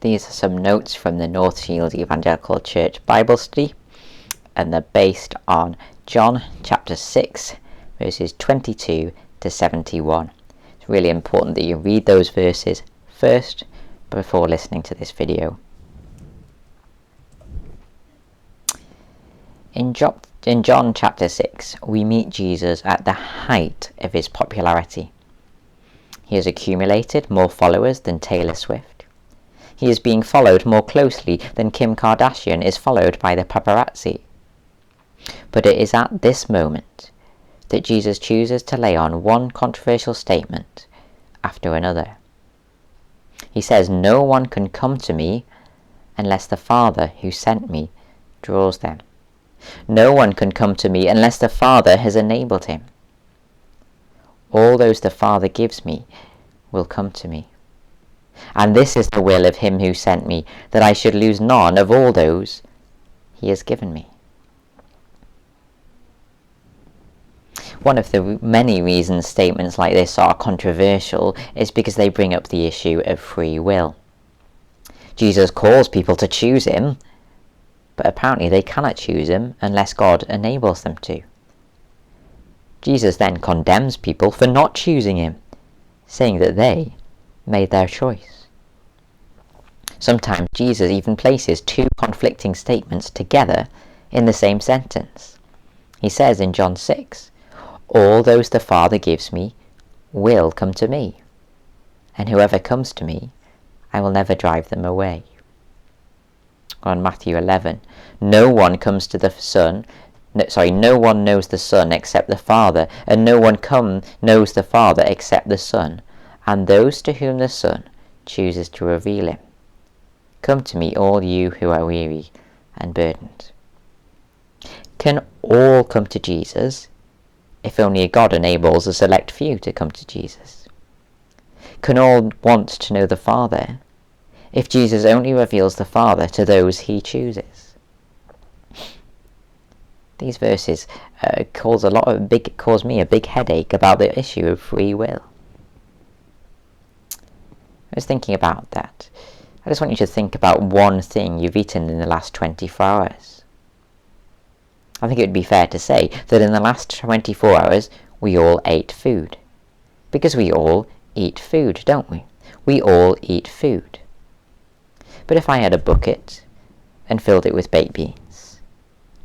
These are some notes from the North Shields Evangelical Church Bible Study, and they're based on John chapter 6, verses 22 to 71. It's really important that you read those verses first before listening to this video. In John chapter 6, we meet Jesus at the height of his popularity. He has accumulated more followers than Taylor Swift. He is being followed more closely than Kim Kardashian is followed by the paparazzi. But it is at this moment that Jesus chooses to lay on one controversial statement after another. He says, "No one can come to me unless the Father who sent me draws them. No one can come to me unless the Father has enabled him. All those the Father gives me will come to me. And this is the will of him who sent me, that I should lose none of all those he has given me." One of the many reasons statements like this are controversial is because they bring up the issue of free will. Jesus calls people to choose him, but apparently they cannot choose him unless God enables them to. Jesus then condemns people for not choosing him, saying that they made their choice. Sometimes Jesus even places two conflicting statements together in the same sentence. He says in John 6, "All those the Father gives me will come to me, and whoever comes to me, I will never drive them away." On Matthew 11, no one knows the Son except the Father, and no one knows the Father except the Son, and those to whom the Son chooses to reveal him. Come to me, all you who are weary and burdened. Can all come to Jesus if only God enables a select few to come to Jesus? Can all want to know the Father if Jesus only reveals the Father to those he chooses? These verses cause me a big headache about the issue of free will. I was thinking about that. I just want you to think about one thing you've eaten in the last 24 hours. I think it would be fair to say that in the last 24 hours we all ate food. Because we all eat food, don't we? We all eat food. But if I had a bucket and filled it with baked beans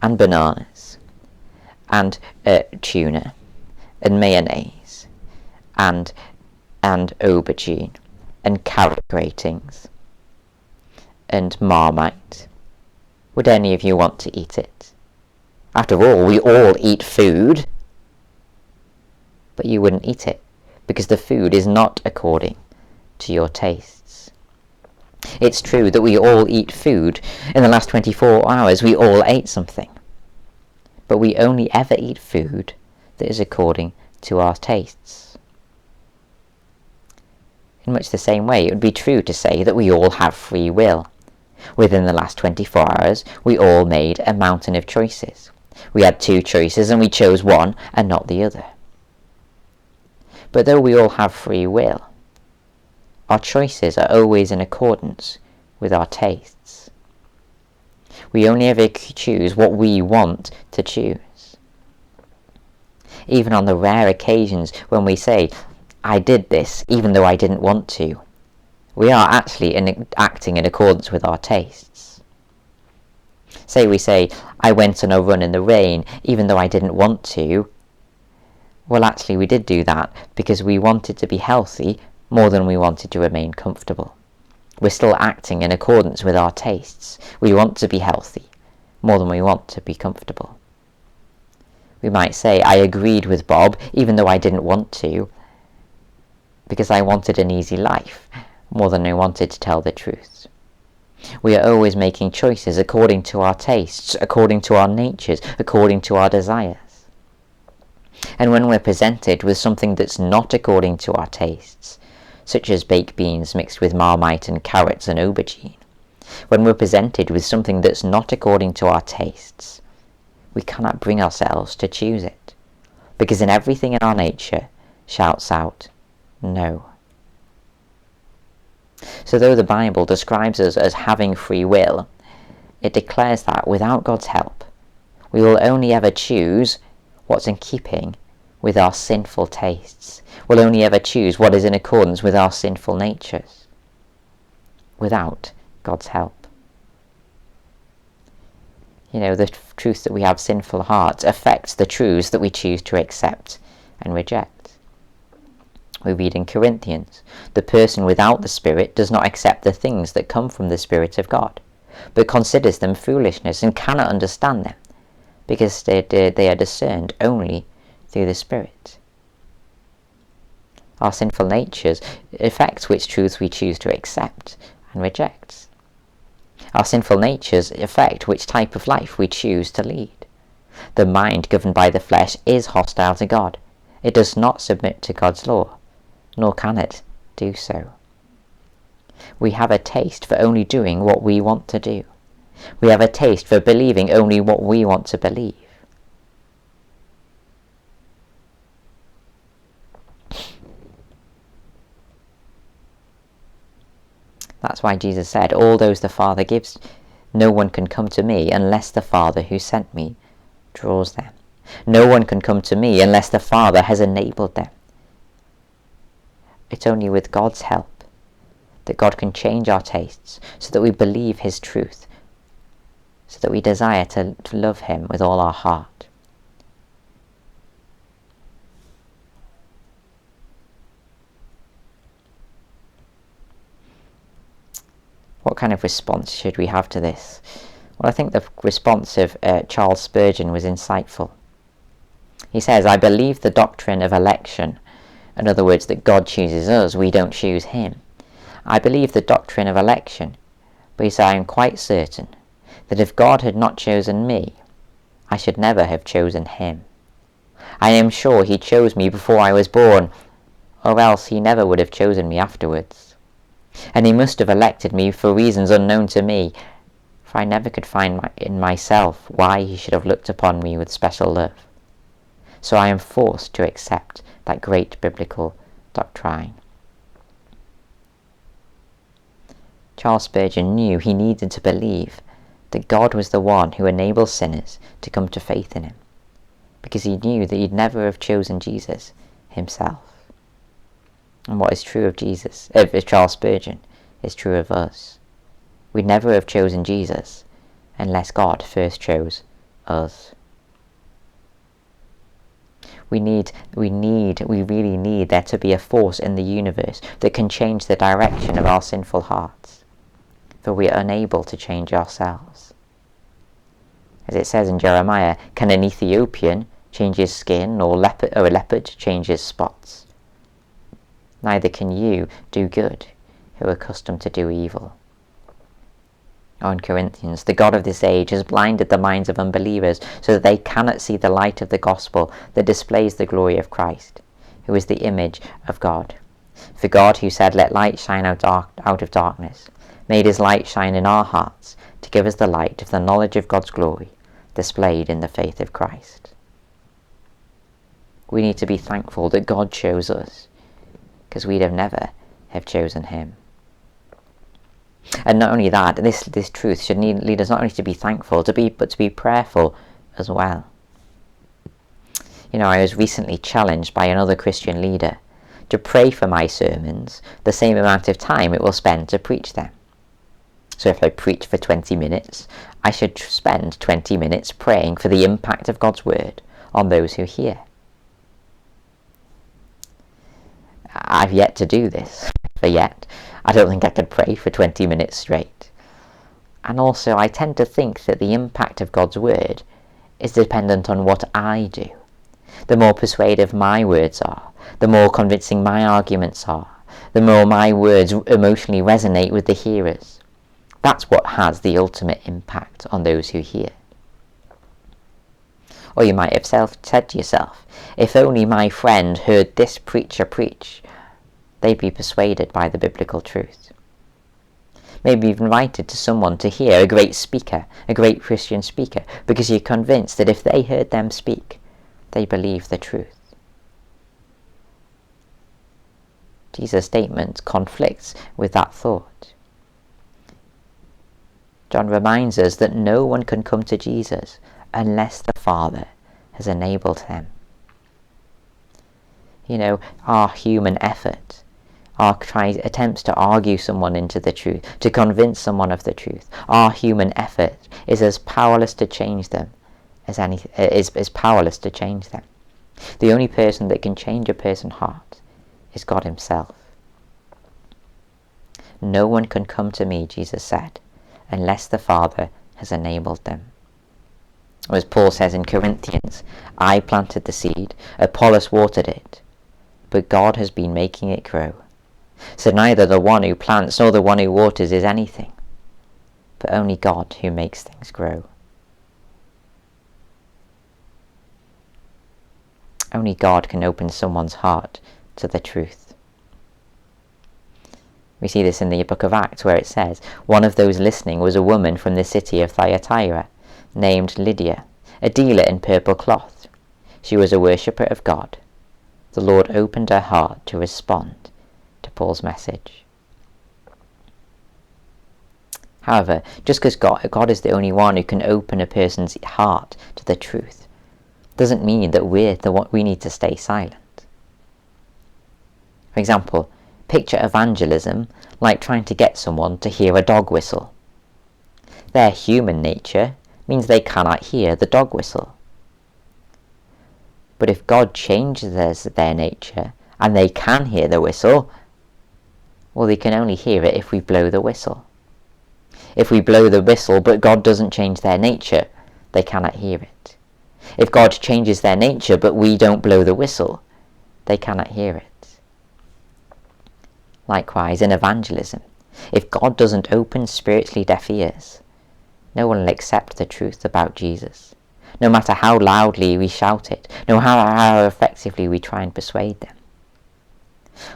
and bananas and tuna and mayonnaise and aubergine and carrot gratings and Marmite, would any of you want to eat it? After all, we all eat food, but you wouldn't eat it because the food is not according to your tastes. It's true that we all eat food. In the last 24 hours, we all ate something, but we only ever eat food that is according to our tastes. In much the same way, it would be true to say that we all have free will. Within the last 24 hours, we all made a mountain of choices. We had two choices and we chose one and not the other. But though we all have free will, our choices are always in accordance with our tastes. We only ever choose what we want to choose. Even on the rare occasions when we say, "I did this even though I didn't want to," we are actually acting in accordance with our tastes. Say we say, "I went on a run in the rain even though I didn't want to." Well, actually we did do that because we wanted to be healthy more than we wanted to remain comfortable. We're still acting in accordance with our tastes. We want to be healthy more than we want to be comfortable. We might say, "I agreed with Bob even though I didn't want to, because I wanted an easy life more than I wanted to tell the truth." We are always making choices according to our tastes, according to our natures, according to our desires. And when we're presented with something that's not according to our tastes, such as baked beans mixed with Marmite and carrots and aubergine, when we're presented with something that's not according to our tastes, we cannot bring ourselves to choose it, because in everything in our nature shouts out, "No." So though the Bible describes us as having free will, it declares that without God's help, we will only ever choose what's in keeping with our sinful tastes. We'll only ever choose what is in accordance with our sinful natures, without God's help. The truth that we have sinful hearts affects the truths that we choose to accept and reject. We read in Corinthians, the person without the Spirit does not accept the things that come from the Spirit of God, but considers them foolishness and cannot understand them, because they are discerned only through the Spirit. Our sinful natures affect which truths we choose to accept and reject. Our sinful natures affect which type of life we choose to lead. The mind governed by the flesh is hostile to God. It does not submit to God's law, nor can it do so. We have a taste for only doing what we want to do. We have a taste for believing only what we want to believe. That's why Jesus said, all those the Father gives, no one can come to me unless the Father who sent me draws them. No one can come to me unless the Father has enabled them. It's only with God's help that God can change our tastes so that we believe His truth, so that we desire to love Him with all our heart. What kind of response should we have to this? Well, I think the response of Charles Spurgeon was insightful. He says, I believe the doctrine of election. In other words, that God chooses us, we don't choose Him. I believe the doctrine of election, but he said, I am quite certain that if God had not chosen me, I should never have chosen Him. I am sure He chose me before I was born, or else He never would have chosen me afterwards. And He must have elected me for reasons unknown to me, for I never could find in myself why He should have looked upon me with special love. So I am forced to accept that great biblical doctrine. Charles Spurgeon knew he needed to believe that God was the one who enables sinners to come to faith in Him, because he knew that he'd never have chosen Jesus himself. And what is true of Charles Spurgeon, is true of us. We'd never have chosen Jesus unless God first chose us. We really need there to be a force in the universe that can change the direction of our sinful hearts, for we are unable to change ourselves. As it says in Jeremiah, can an Ethiopian change his skin, or a leopard change his spots? Neither can you do good, who are accustomed to do evil. Or in Corinthians, the God of this age has blinded the minds of unbelievers so that they cannot see the light of the gospel that displays the glory of Christ, who is the image of God. For God, who said, let light shine out of darkness, made His light shine in our hearts to give us the light of the knowledge of God's glory displayed in the faith of Christ. We need to be thankful that God chose us, because we'd have never have chosen Him. And not only that, this truth should lead us not only to be thankful, but to be prayerful as well. I was recently challenged by another Christian leader to pray for my sermons the same amount of time it will spend to preach them. So if I preach for 20 minutes, I should spend 20 minutes praying for the impact of God's word on those who hear. I've yet to do this, for yet I don't think I could pray for 20 minutes straight. And also I tend to think that the impact of God's word is dependent on what I do. The more persuasive my words are, the more convincing my arguments are, the more my words emotionally resonate with the hearers. That's what has the ultimate impact on those who hear. Or you might have said to yourself, if only my friend heard this preacher preach, they'd be persuaded by the biblical truth. Maybe you've invited to someone to hear a great speaker, a great Christian speaker, because you're convinced that if they heard them speak, they believe the truth. Jesus' statement conflicts with that thought. John reminds us that no one can come to Jesus unless the Father has enabled them. Our human effort, our attempts to argue someone into the truth, to convince someone of the truth, our human effort is as powerless to change them as is powerless to change them. The only person that can change a person's heart is God himself. No one can come to me, Jesus said, unless the Father has enabled them. As Paul says in Corinthians, I planted the seed, Apollos watered it, but God has been making it grow. So neither the one who plants nor the one who waters is anything, but only God who makes things grow. Only God can open someone's heart to the truth. We see this in the book of Acts, where it says, one of those listening was a woman from the city of Thyatira, named Lydia, a dealer in purple cloth. She was a worshipper of God. The Lord opened her heart to respond to Paul's message. However, just because God is the only one who can open a person's heart to the truth, doesn't mean that we need to stay silent. For example, picture evangelism like trying to get someone to hear a dog whistle. Their human nature means they cannot hear the dog whistle. But if God changes their nature and they can hear the whistle, well, they can only hear it if we blow the whistle. If we blow the whistle but God doesn't change their nature, they cannot hear it. If God changes their nature but we don't blow the whistle, they cannot hear it. Likewise, in evangelism, if God doesn't open spiritually deaf ears, no one will accept the truth about Jesus, no matter how loudly we shout it, no matter how effectively we try and persuade them.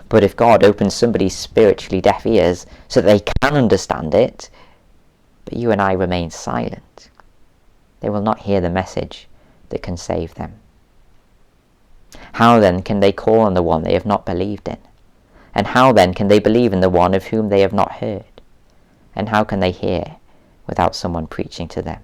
But if God opens somebody's spiritually deaf ears so that they can understand it, but you and I remain silent, they will not hear the message that can save them. How then can they call on the one they have not believed in? And how then can they believe in the one of whom they have not heard? And how can they hear without someone preaching to them?